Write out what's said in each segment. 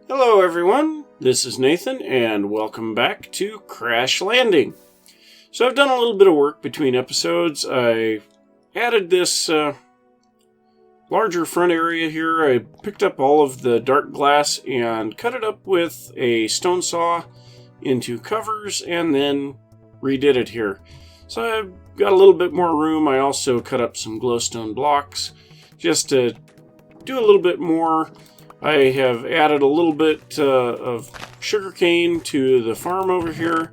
Hello everyone, this is Nathan and welcome back to Crash Landing. So I've done a little bit of work between episodes. I added this larger front area here. I picked up all of the dark glass and cut it up with a stone saw into covers and then redid it here. So I've got a little bit more room. I also cut up some glowstone blocks just to do a little bit more. I have added a little bit of sugarcane to the farm over here,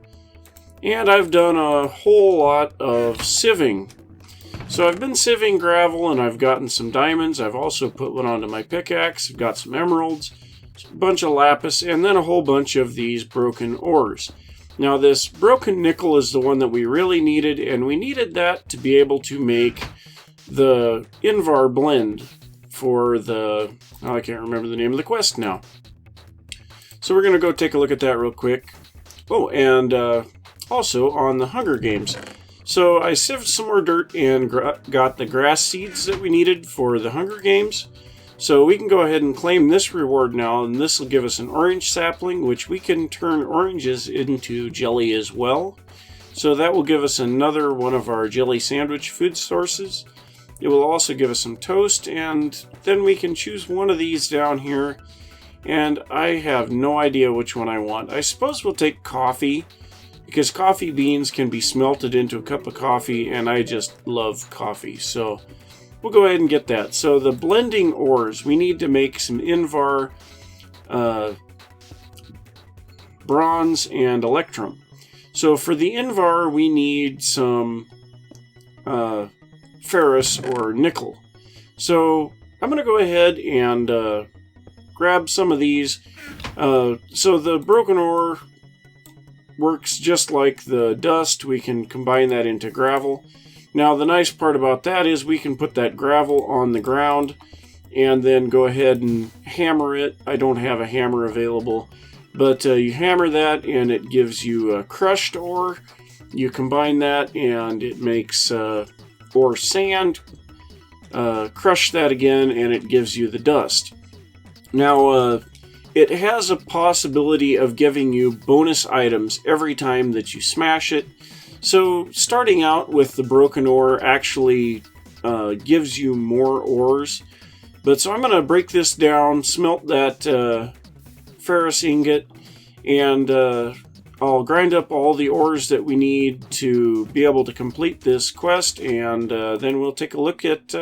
and I've done a whole lot of sieving. So I've been sieving gravel, and I've gotten some diamonds. I've also put one onto my pickaxe. I've got some emeralds, a bunch of lapis, and then a whole bunch of these broken ores. Now this broken nickel is the one that we really needed, and we needed that to be able to make the Invar blend for the, I can't remember the name of the quest now. So we're going to go take a look at that real quick. Oh, and also on the Hunger Games. So I sieved some more dirt and got the grass seeds that we needed for the Hunger Games. So we can go ahead and claim this reward now, and this will give us an orange sapling, which we can turn oranges into jelly as well. So that will give us another one of our jelly sandwich food sources. It will also give us some toast, and then we can choose one of these down here, and I have no idea which one I want. I suppose we'll take coffee, because coffee beans can be smelted into a cup of coffee, and I just love coffee, so we'll go ahead and get that. So the blending ores, we need to make some Invar, bronze, and electrum. So for the Invar, we need some ferrous or nickel. So I'm going to go ahead and grab some of these. So the broken ore works just like the dust. We can combine that into gravel. Now the nice part about that is we can put that gravel on the ground and then go ahead and hammer it. I don't have a hammer available, but you hammer that and it gives you a crushed ore. You combine that and it makes or sand, crush that again, and it gives you the dust. Now, it has a possibility of giving you bonus items every time that you smash it. So, starting out with the broken ore actually gives you more ores. But so I'm going to break this down, smelt that ferrous ingot, and I'll grind up all the ores that we need to be able to complete this quest, and then we'll take a look at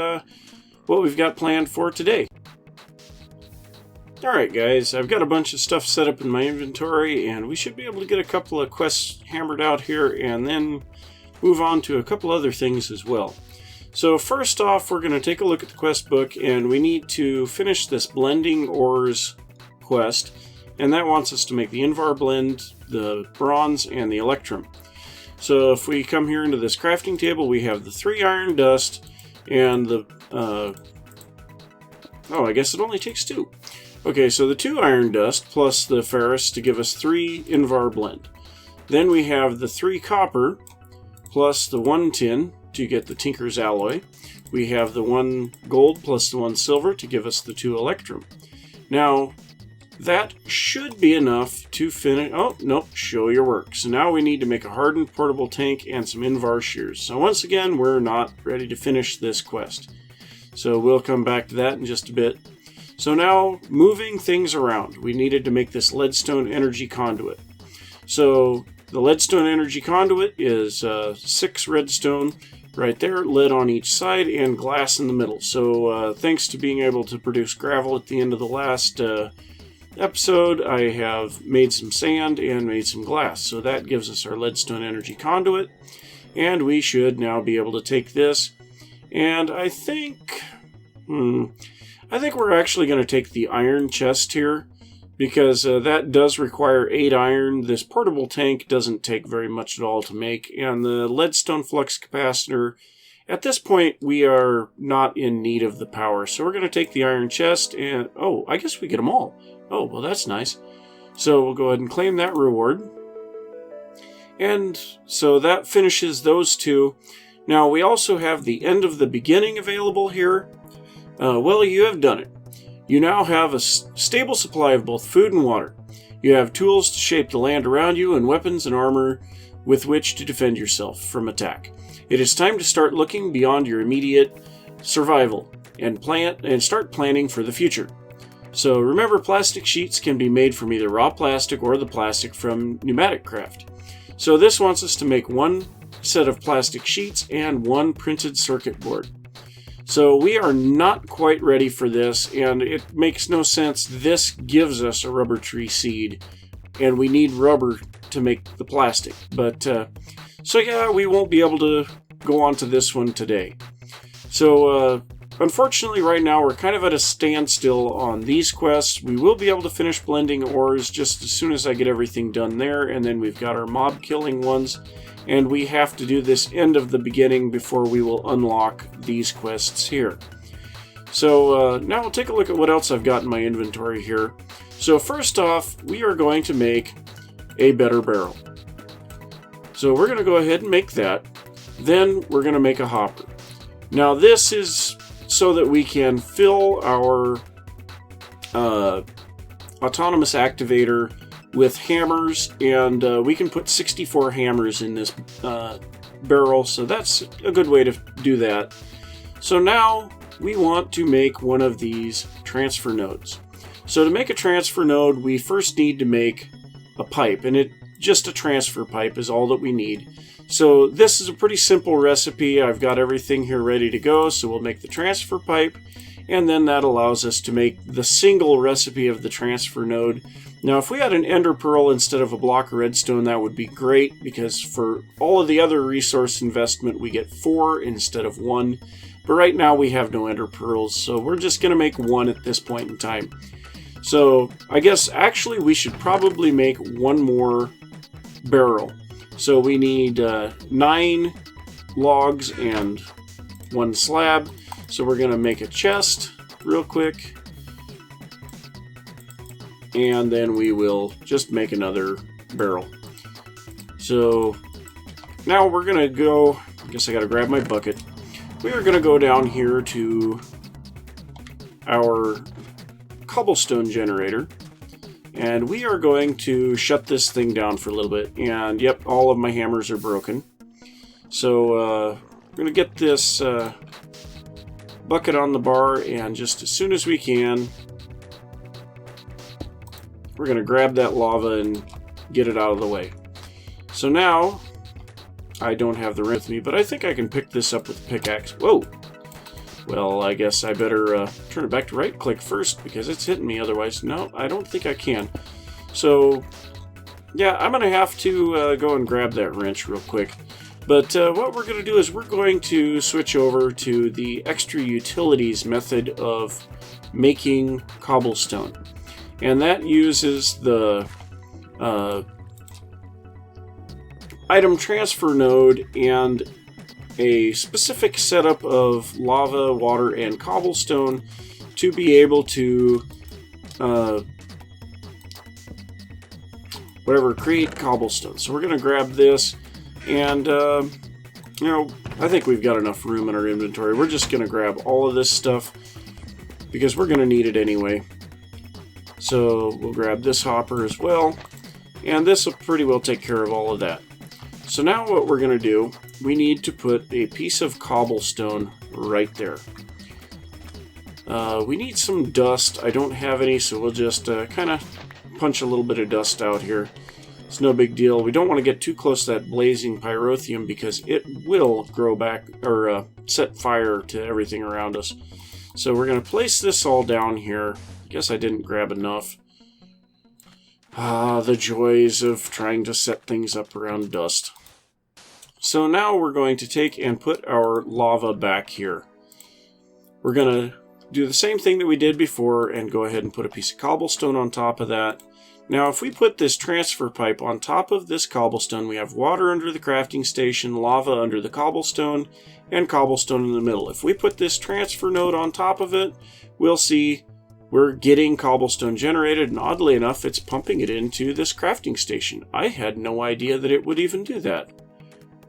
what we've got planned for today. Alright guys, I've got a bunch of stuff set up in my inventory, and we should be able to get a couple of quests hammered out here, and then move on to a couple other things as well. So first off, we're going to take a look at the quest book, and we need to finish this blending ores quest. And that wants us to make the Invar blend, the bronze, and the electrum. So if we come here into this crafting table, we have the 3 iron dust and the... oh, I guess it only takes 2. Okay, so the 2 iron dust plus the ferrous to give us 3 Invar blend. Then we have the 3 copper plus the 1 tin to get the Tinker's alloy. We have the 1 gold plus the 1 silver to give us the 2 electrum. Now, that should be enough to finish... Oh, nope, show your work. So now we need to make a hardened portable tank and some Invar shears. So once again, we're not ready to finish this quest. So we'll come back to that in just a bit. So now, moving things around. We needed to make this leadstone energy conduit. So the leadstone energy conduit is 6 redstone right there, lead on each side, and glass in the middle. So thanks to being able to produce gravel at the end of the last... episode, I have made some sand and made some glass. So that gives us our leadstone energy conduit. And we should now be able to take this. And I think we're actually going to take the iron chest here, because that does require 8 iron. This portable tank doesn't take very much at all to make. And the leadstone flux capacitor, at this point, we are not in need of the power. So we're going to take the iron chest and... oh, I guess we get them all. Oh, well, that's nice. So we'll go ahead and claim that reward. And so that finishes those 2. Now, we also have the end of the beginning available here. Well, you have done it. You now have a stable supply of both food and water. You have tools to shape the land around you and weapons and armor with which to defend yourself from attack. It is time to start looking beyond your immediate survival and start planning for the future. So remember, plastic sheets can be made from either raw plastic or the plastic from pneumatic craft. So this wants us to make one set of plastic sheets and one printed circuit board. So we are not quite ready for this, and it makes no sense. This gives us a rubber tree seed, and we need rubber to make the plastic. But so yeah, we won't be able to go on to this one today. So unfortunately, right now we're kind of at a standstill on these quests. We will be able to finish blending ores just as soon as I get everything done there, and then we've got our mob killing ones, and we have to do this end of the beginning before we will unlock these quests here. So now we'll take a look at what else I've got in my inventory here. So first off, we are going to make a better barrel. So we're going to go ahead and make that. Then we're going to make a hopper. Now this is so that we can fill our autonomous activator with hammers, and we can put 64 hammers in this barrel, so that's a good way to do that. So now we want to make one of these transfer nodes. So to make a transfer node, we first need to make a pipe, and just a transfer pipe is all that we need. So this is a pretty simple recipe. I've got everything here ready to go, so we'll make the transfer pipe, and then that allows us to make the single recipe of the transfer node. Now, if we had an ender pearl instead of a block of redstone, that would be great, because for all of the other resource investment, we get 4 instead of 1. But right now, we have no ender pearls, so we're just going to make 1 at this point in time. So I guess actually we should probably make one more barrel. So we need 9 logs and 1 slab. So we're going to make a chest real quick. And then we will just make another barrel. So now we're going to go, I guess I got to grab my bucket. We are going to go down here to our cobblestone generator. And we are going to shut this thing down for a little bit. And yep, all of my hammers are broken. So we're going to get this bucket on the bar, and just as soon as we can, we're going to grab that lava and get it out of the way. So now, I don't have the wrench with me, but I think I can pick this up with a pickaxe. Whoa! Well, I guess I better turn it back to right click first, because it's hitting me otherwise. No, I don't think I can. So, yeah, I'm going to have to go and grab that wrench real quick. But what we're going to do is we're going to switch over to the extra utilities method of making cobblestone. And that uses the item transfer node and a specific setup of lava, water, and cobblestone to be able to create cobblestone. So we're going to grab this, and you know, I think we've got enough room in our inventory. We're just going to grab all of this stuff because we're going to need it anyway. So we'll grab this hopper as well, and this will pretty well take care of all of that. So now what we're going to do, we need to put a piece of cobblestone right there. We need some dust. I don't have any, so we'll just kind of punch a little bit of dust out here. It's no big deal. We don't want to get too close to that blazing pyrotheum because it will grow back or set fire to everything around us. So we're going to place this all down here. Guess I didn't grab enough. Ah, the joys of trying to set things up around dust. So now we're going to take and put our lava back here. We're going to do the same thing that we did before and go ahead and put a piece of cobblestone on top of that. Now if we put this transfer pipe on top of this cobblestone, we have water under the crafting station, lava under the cobblestone, and cobblestone in the middle. If we put this transfer node on top of it, we'll see we're getting cobblestone generated, and oddly enough, it's pumping it into this crafting station. I had no idea that it would even do that.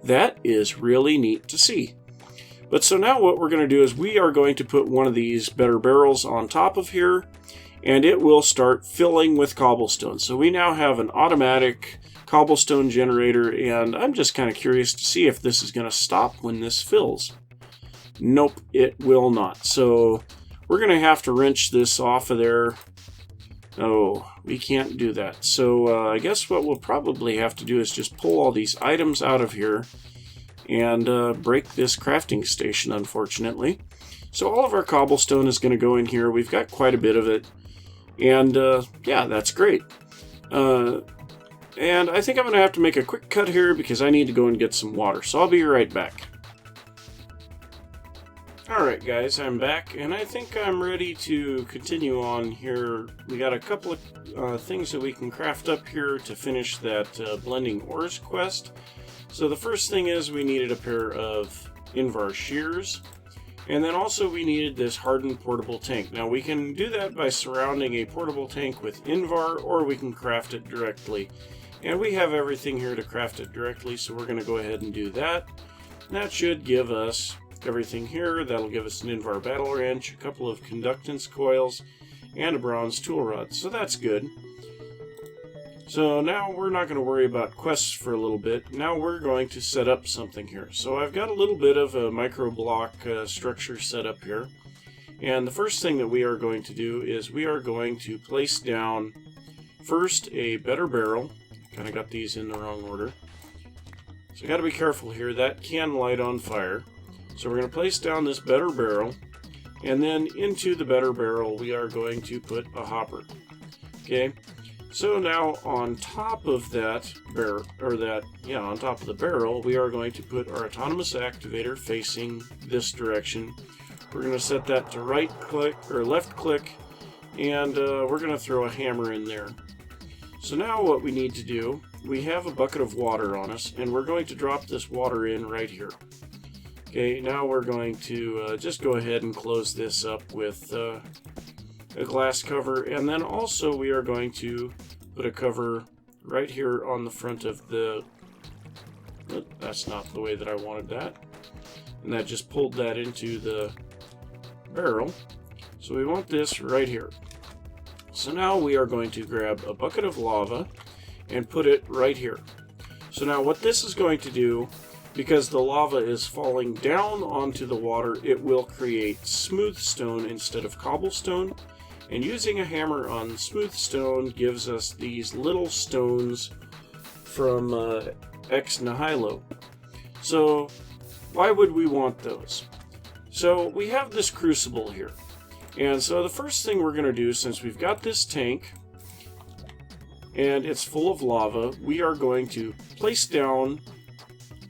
That is really neat to see. But so now what we're going to do is we are going to put one of these better barrels on top of here, and it will start filling with cobblestone. So we now have an automatic cobblestone generator, and I'm just kind of curious to see if this is going to stop when this fills. Nope, it will not. So we're going to have to wrench this off of there. Oh, we can't do that. So I guess what we'll probably have to do is just pull all these items out of here and break this crafting station, unfortunately. So all of our cobblestone is going to go in here. We've got quite a bit of it. And yeah, that's great. And I think I'm going to have to make a quick cut here because I need to go and get some water. So I'll be right back. Alright guys, I'm back, and I think I'm ready to continue on here. We got a couple of things that we can craft up here to finish that blending ores quest. So the first thing is we needed a pair of Invar shears, and then also we needed this hardened portable tank. Now we can do that by surrounding a portable tank with Invar, or we can craft it directly. And we have everything here to craft it directly, so we're going to go ahead and do that. That should give us everything here. That'll give us an Invar battle wrench, a couple of conductance coils, and a bronze tool rod. So that's good. So now we're not going to worry about quests for a little bit. Now we're going to set up something here. So I've got a little bit of a micro block structure set up here. And the first thing that we are going to do is we are going to place down first a better barrel. Kind of got these in the wrong order. So got to be careful here. That can light on fire. So we're going to place down this better barrel, and then into the better barrel we are going to put a hopper. Okay, so now on top of that barrel, on top of the barrel, we are going to put our autonomous activator facing this direction. We're going to set that to right click or left click, and we're going to throw a hammer in there. So now what we need to do, we have a bucket of water on us, and we're going to drop this water in right here. Okay, now we're going to just go ahead and close this up with a glass cover, and then also we are going to put a cover right here on the front of the... That's not the way that I wanted that. And that just pulled that into the barrel. So we want this right here. So now we are going to grab a bucket of lava and put it right here. So now what this is going to do, because the lava is falling down onto the water, it will create smooth stone instead of cobblestone. And using a hammer on smooth stone gives us these little stones from Ex Nihilo. So why would we want those? So we have this crucible here. And so the first thing we're going to do, since we've got this tank and it's full of lava, we are going to place down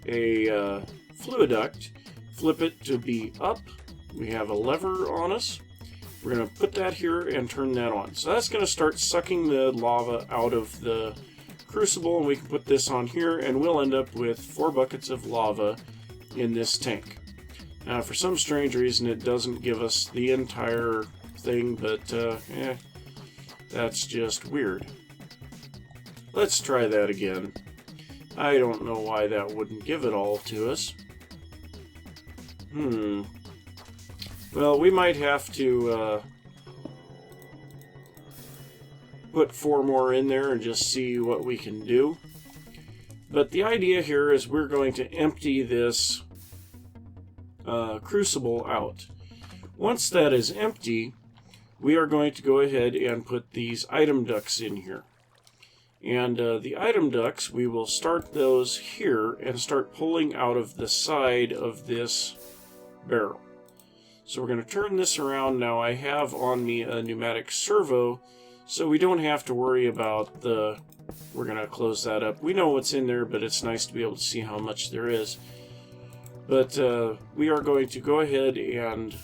a fluid duct, flip it to be up. We have a lever on us. We're going to put that here and turn that on. So that's going to start sucking the lava out of the crucible, and we can put this on here, and we'll end up with 4 buckets of lava in this tank. Now, for some strange reason, it doesn't give us the entire thing, but that's just weird. Let's try that again. I don't know why that wouldn't give it all to us. Well, we might have to put 4 more in there and just see what we can do. But the idea here is we're going to empty this crucible out. Once that is empty, we are going to go ahead and put these item ducts in here. And the item ducts, we will start those here and start pulling out of the side of this barrel. So we're going to turn this around. Now I have on me a pneumatic servo, so we don't have to worry about the... We're going to close that up. We know what's in there, but it's nice to be able to see how much there is. But we are going to go ahead and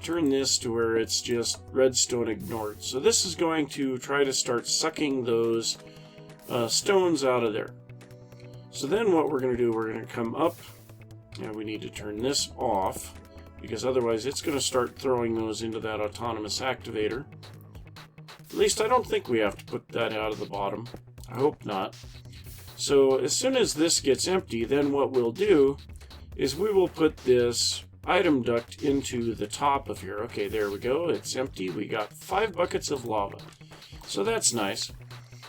turn this to where it's just redstone ignored. So this is going to try to start sucking those stones out of there. So then what we're going to do, we're going to come up, and we need to turn this off, because otherwise it's going to start throwing those into that autonomous activator. At least I don't think we have to put that out of the bottom. I hope not. So as soon as this gets empty, then what we'll do is we will put this item duct into the top of here. Okay, there we go. It's empty. We got 5 buckets of lava. So that's nice.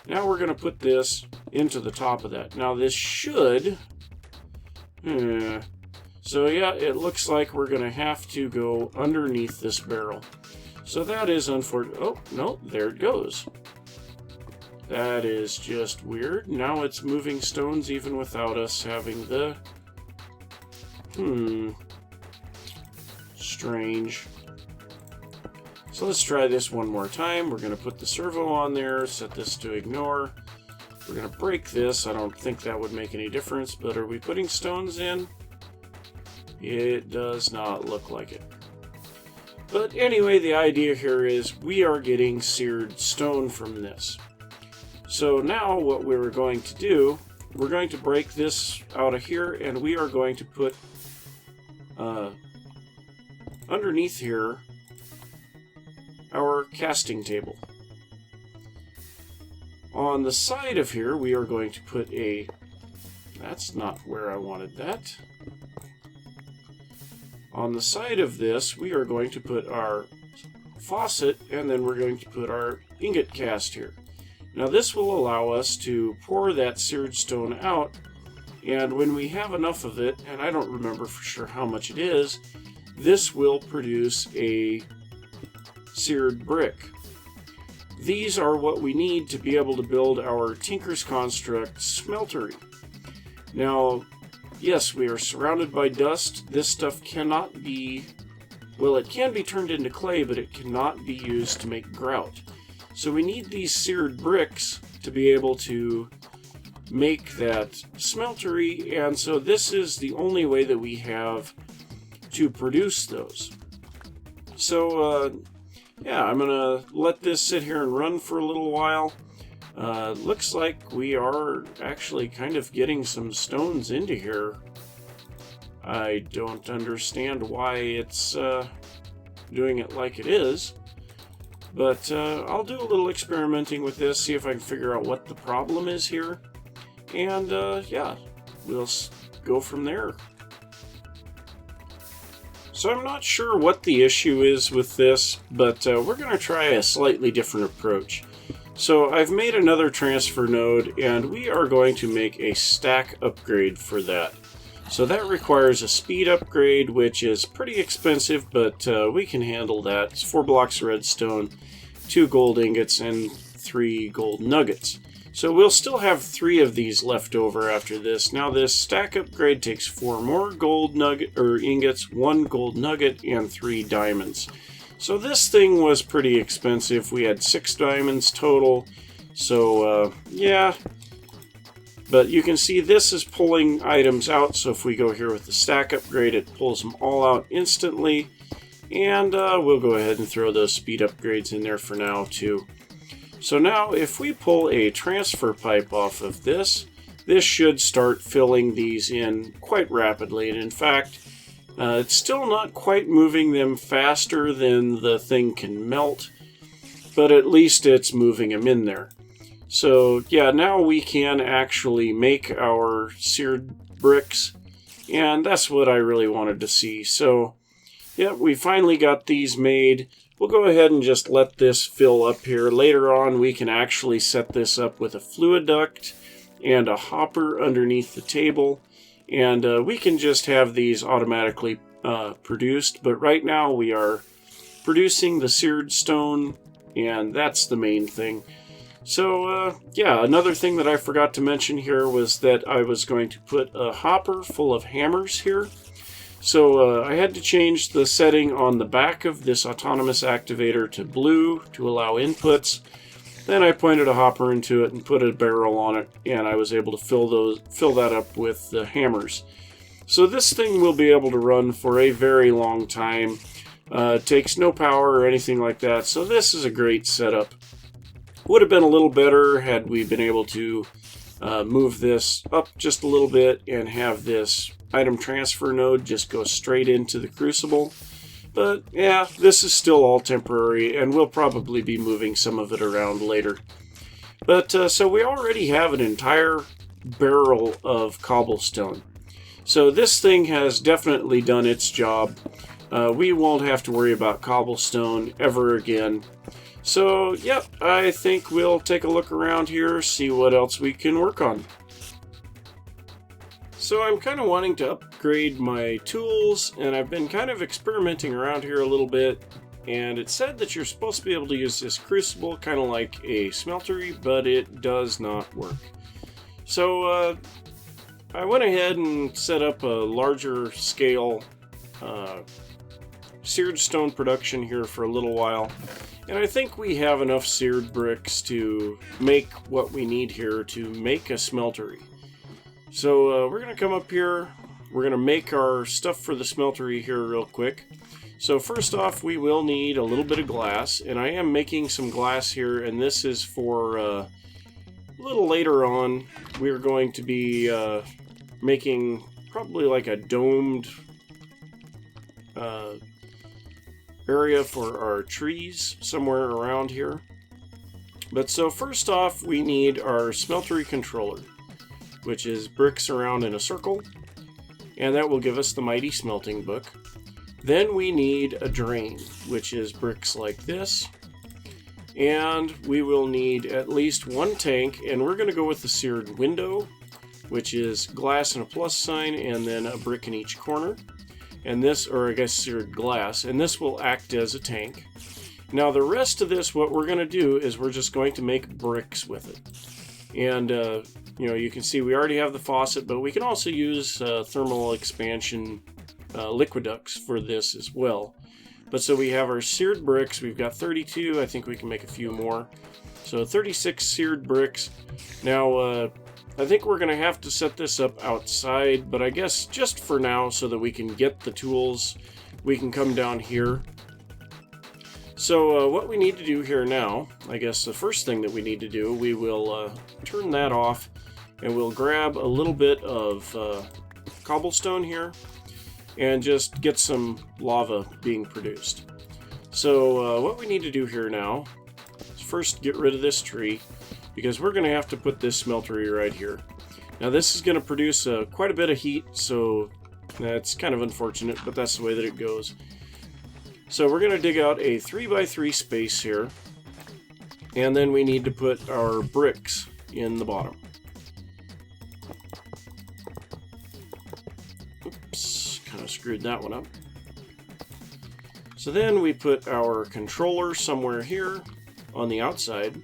Now we're going to put this into the top of that. Now this should... So yeah, it looks like we're going to have to go underneath this barrel. So that is unfortunate. Oh, no, there it goes. That is just weird. Now it's moving stones even without us having the... Strange. So let's try this one more time. We're going to put the servo on there, set this to ignore. We're going to break this. I don't think that would make any difference, but are we putting stones in? It does not look like it. But anyway, the idea here is we are getting seared stone from this. So now what we're going to do, we're going to break this out of here, and we are going to put underneath here our casting table. On the side of here, we are going to put a... That's not where I wanted that. On the side of this, we are going to put our faucet, and then we're going to put our ingot cast here. Now this will allow us to pour that seared stone out, and when we have enough of it, and I don't remember for sure how much it is, this will produce a seared brick. These are what we need to be able to build our Tinker's Construct smeltery. Now, yes, we are surrounded by dust. This stuff cannot be... Well, it can be turned into clay, but it cannot be used to make grout. So we need these seared bricks to be able to make that smeltery, and so this is the only way that we have to produce those. So, yeah, I'm going to let this sit here and run for a little while. Looks like we are actually kind of getting some stones into here. I don't understand why it's doing it like it is. But I'll do a little experimenting with this, see if I can figure out what the problem is here. And yeah, we'll go from there. So I'm not sure what the issue is with this, but we're going to try a slightly different approach. So I've made another transfer node, and we are going to make a stack upgrade for that. So that requires a speed upgrade, which is pretty expensive, but we can handle that. It's 4 blocks of redstone, 2 gold ingots, and 3 gold nuggets. So we'll still have 3 of these left over after this. Now this stack upgrade takes 4 more gold ingots, 1 gold nugget, and 3 diamonds. So this thing was pretty expensive. We had 6 diamonds total. So yeah. But you can see this is pulling items out. So if we go here with the stack upgrade, it pulls them all out instantly. And we'll go ahead and throw those speed upgrades in there for now too. So now if we pull a transfer pipe off of this, this should start filling these in quite rapidly. And in fact, it's still not quite moving them faster than the thing can melt, but at least it's moving them in there. So yeah, now we can actually make our seared bricks, and that's what I really wanted to see. So yeah, we finally got these made. We'll go ahead and just let this fill up here. Later on, we can actually set this up with a fluid duct and a hopper underneath the table. And we can just have these automatically produced. But right now, we are producing the seared stone, and that's the main thing. So, yeah, another thing that I forgot to mention here was that I was going to put a hopper full of hammers here. So I had to change the setting on the back of this autonomous activator to blue to allow inputs. Then I pointed a hopper into it and put a barrel on it, and I was able to fill that up with the hammers. So this thing will be able to run for a very long time. It takes no power or anything like that, so this is a great setup. Would have been a little better had we been able to move this up just a little bit and have this item transfer node just go straight into the crucible. But yeah, this is still all temporary, and we'll probably be moving some of it around later. But so we already have an entire barrel of cobblestone. So this thing has definitely done its job. We won't have to worry about cobblestone ever again. So, yep, I think we'll take a look around here, see what else we can work on. So I'm kind of wanting to upgrade my tools, and I've been kind of experimenting around here a little bit. And it said that you're supposed to be able to use this crucible kind of like a smeltery, but it does not work. So I went ahead and set up a larger scale seared stone production here for a little while. And I think we have enough seared bricks to make what we need here to make a smeltery. So we're going to come up here. We're going to make our stuff for the smeltery here real quick. So first off, we will need a little bit of glass. And I am making some glass here. And this is for a little later on. We're going to be making probably like a domed area for our trees somewhere around here. But so first off, we need our smeltery controller, which is bricks around in a circle, and that will give us the mighty smelting book. Then we need a drain, which is bricks like this, and we will need at least one tank, and we're going to go with the seared window, which is glass and a plus sign, and then a brick in each corner. And this, or I guess seared glass, and this will act as a tank. Now the rest of this, what we're going to do is we're just going to make bricks with it. And you know, you can see we already have the faucet, but we can also use thermal expansion liquid ducts for this as well. But so we have our seared bricks. We've got 32. I think we can make a few more. So 36 seared bricks. Now I think we're going to have to set this up outside, but I guess just for now, so that we can get the tools, we can come down here. So what we need to do here now, I guess the first thing that we need to do, we will turn that off, and we'll grab a little bit of cobblestone here, and just get some lava being produced. So what we need to do here now is first get rid of this tree, because we're going to have to put this smeltery right here. Now this is going to produce quite a bit of heat, so that's kind of unfortunate, but that's the way that it goes. So we're going to dig out a 3x3 space here, and then we need to put our bricks in the bottom. Oops, kind of screwed that one up. So then we put our controller somewhere here on the outside.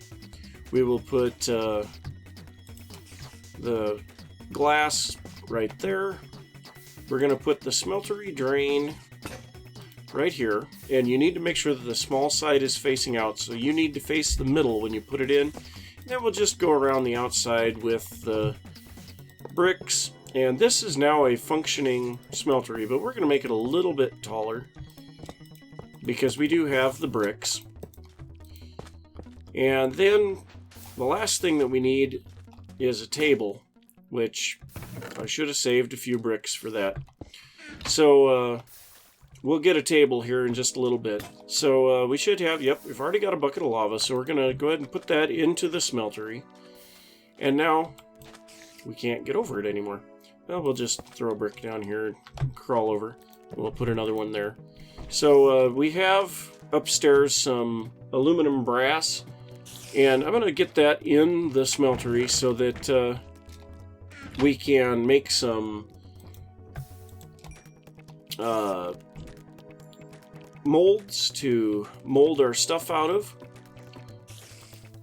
We will put the glass right there. We're going to put the smeltery drain right here, and you need to make sure that the small side is facing out, so you need to face the middle when you put it in. And then we'll just go around the outside with the bricks, and this is now a functioning smeltery, but we're going to make it a little bit taller because we do have the bricks. And then the last thing that we need is a table, which I should have saved a few bricks for that. So we'll get a table here in just a little bit. So we should have, yep, we've already got a bucket of lava, so we're going to go ahead and put that into the smeltery. And now we can't get over it anymore. Well, we'll just throw a brick down here and crawl over. We'll put another one there. So we have upstairs some aluminum brass, and I'm going to get that in the smeltery so that we can make some molds to mold our stuff out of.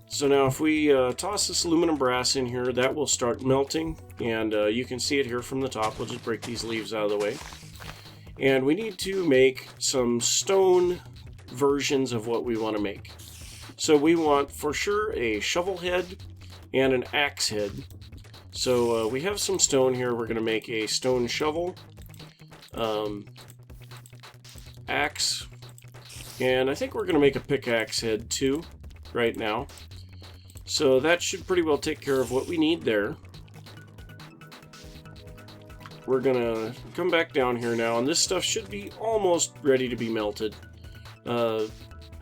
So now if we toss this aluminum brass in here, that will start melting, and you can see it here from the top. We'll just break these leaves out of the way. And we need to make some stone versions of what we want to make. So we want for sure a shovel head and an axe head. So we have some stone here. We're going to make a stone shovel, axe, and I think we're going to make a pickaxe head too right now. So that should pretty well take care of what we need there. We're going to come back down here now, and this stuff should be almost ready to be melted.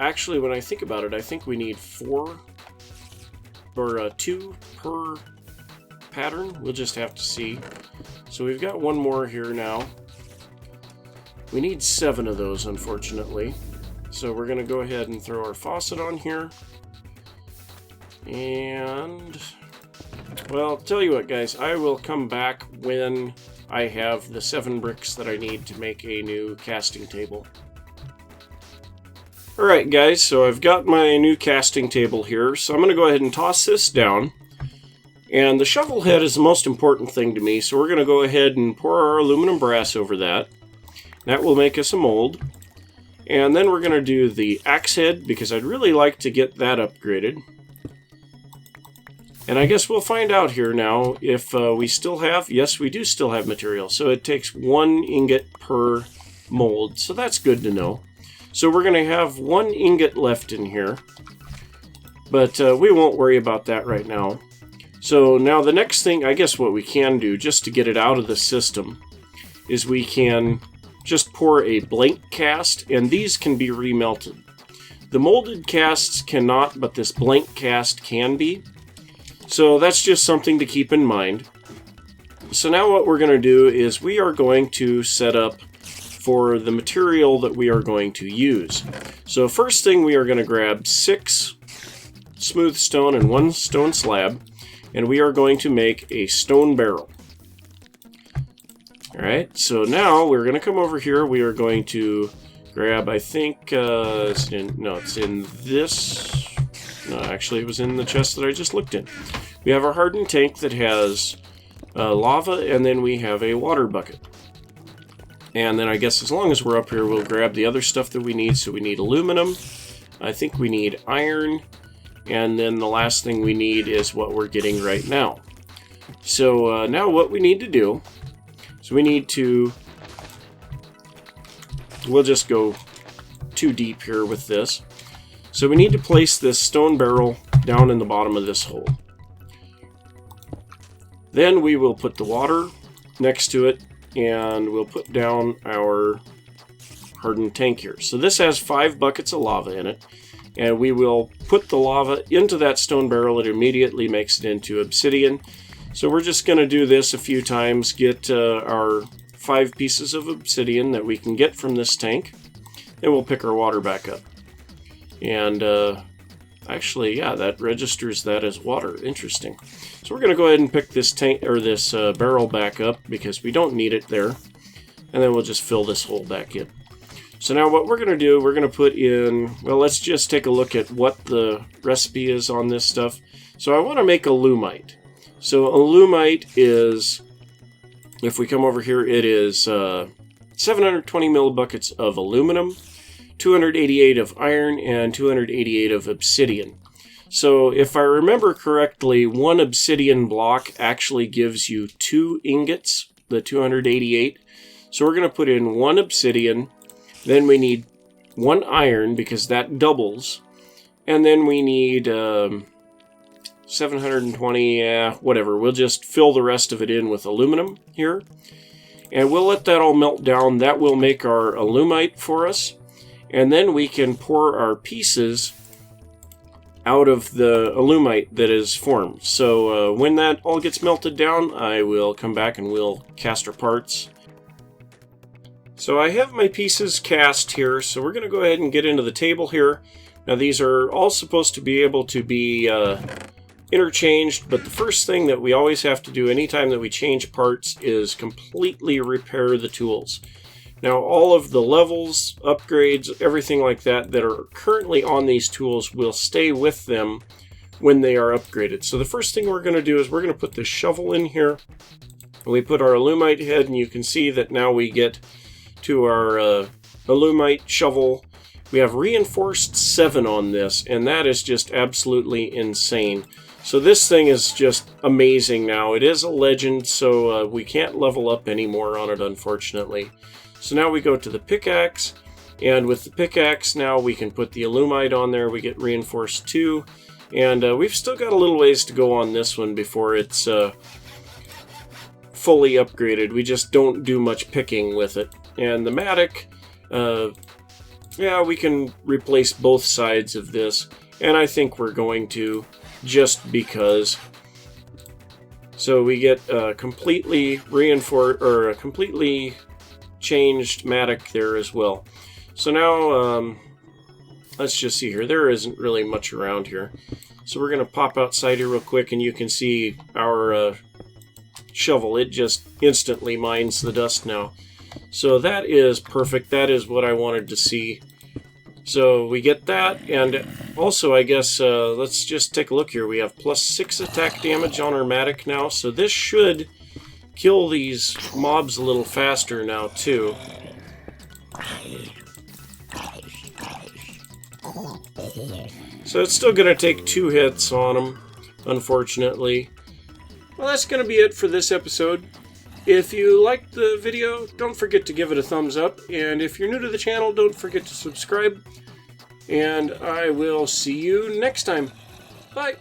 Actually, when I think about it, I think we need 4 or 2 per pattern. We'll just have to see. So we've got one more here now. We need 7 of those, unfortunately. So we're going to go ahead and throw our faucet on here. And, well, tell you what, guys, I will come back when I have the 7 bricks that I need to make a new casting table. Alright, guys, so I've got my new casting table here, so I'm going to go ahead and toss this down. And the shovel head is the most important thing to me, so we're going to go ahead and pour our aluminum brass over that. That will make us a mold. And then we're going to do the axe head, because I'd really like to get that upgraded. And I guess we'll find out here now if we still have... Yes, we do still have material, so it takes 1 ingot per mold, so that's good to know. So we're going to have 1 ingot left in here, but we won't worry about that right now. So now the next thing, I guess what we can do, just to get it out of the system, is we can just pour a blank cast, and these can be remelted. The molded casts cannot, but this blank cast can be. So that's just something to keep in mind. So now what we're going to do is we are going to set up for the material that we are going to use. So first thing, we are going to grab 6 smooth stone and 1 stone slab, and we are going to make a stone barrel. Alright, so now we're going to come over here. We are going to grab, I think, it's in this. No, actually, it was in the chest that I just looked in. We have our hardened tank that has lava, and then we have a water bucket. And then I guess as long as we're up here, we'll grab the other stuff that we need. So we need aluminum. I think we need iron. And then the last thing we need is what we're getting right now. So now what we need to do, so we need to, we'll just go too deep here with this. So we need to place this stone barrel down in the bottom of this hole. Then we will put the water next to it, and we'll put down our hardened tank here. So this has 5 buckets of lava in it. And we will put the lava into that stone barrel. It immediately makes it into obsidian. So we're just going to do this a few times, get our 5 pieces of obsidian that we can get from this tank. And we'll pick our water back up. And actually, yeah, that registers that as water. Interesting. So we're going to go ahead and pick this tank or this barrel back up because we don't need it there. And then we'll just fill this hole back in. So now what we're going to do, we're going to put in, well, let's just take a look at what the recipe is on this stuff. So I want to make alumite. So alumite is, if we come over here, it is 720 millibuckets of aluminum, 288 of iron, and 288 of obsidian. So if I remember correctly, 1 obsidian block actually gives you 2 ingots, the 288. So we're going to put in 1 obsidian. Then we need 1 iron because that doubles. And then we need 720, whatever. We'll just fill the rest of it in with aluminum here. And we'll let that all melt down. That will make our alumite for us. And then we can pour our pieces out of the alumite that is formed. So when that all gets melted down, I will come back and we'll cast our parts. So I have my pieces cast here, so we're going to go ahead and get into the table here. Now these are all supposed to be able to be interchanged, but the first thing that we always have to do anytime that we change parts is completely repair the tools. Now all of the levels, upgrades, everything like that that are currently on these tools will stay with them when they are upgraded. So the first thing we're going to do is we're going to put this shovel in here. We put our alumite head, and you can see that now we get to our alumite shovel. We have reinforced 7 on this, and that is just absolutely insane. So this thing is just amazing now. It is a legend, so we can't level up anymore on it, unfortunately. So now we go to the pickaxe, and with the pickaxe now we can put the alumite on there. We get reinforced 2, and we've still got a little ways to go on this one before it's fully upgraded. We just don't do much picking with it. And the matic, yeah, we can replace both sides of this, and I think we're going to, just because So we get a completely reinforced, or a completely changed mattock there as well. So now, let's just see here. There isn't really much around here. So we're going to pop outside here real quick, and you can see our shovel. It just instantly mines the dust now. So that is perfect. That is what I wanted to see. So we get that, and also I guess let's just take a look here. We have +6 attack damage on our mattock now, so this should kill these mobs a little faster now too. So it's still going to take 2 hits on them, unfortunately. Well, that's going to be it for this episode. If you liked the video, don't forget to give it a thumbs up. And if you're new to the channel, don't forget to subscribe. And I will see you next time. Bye!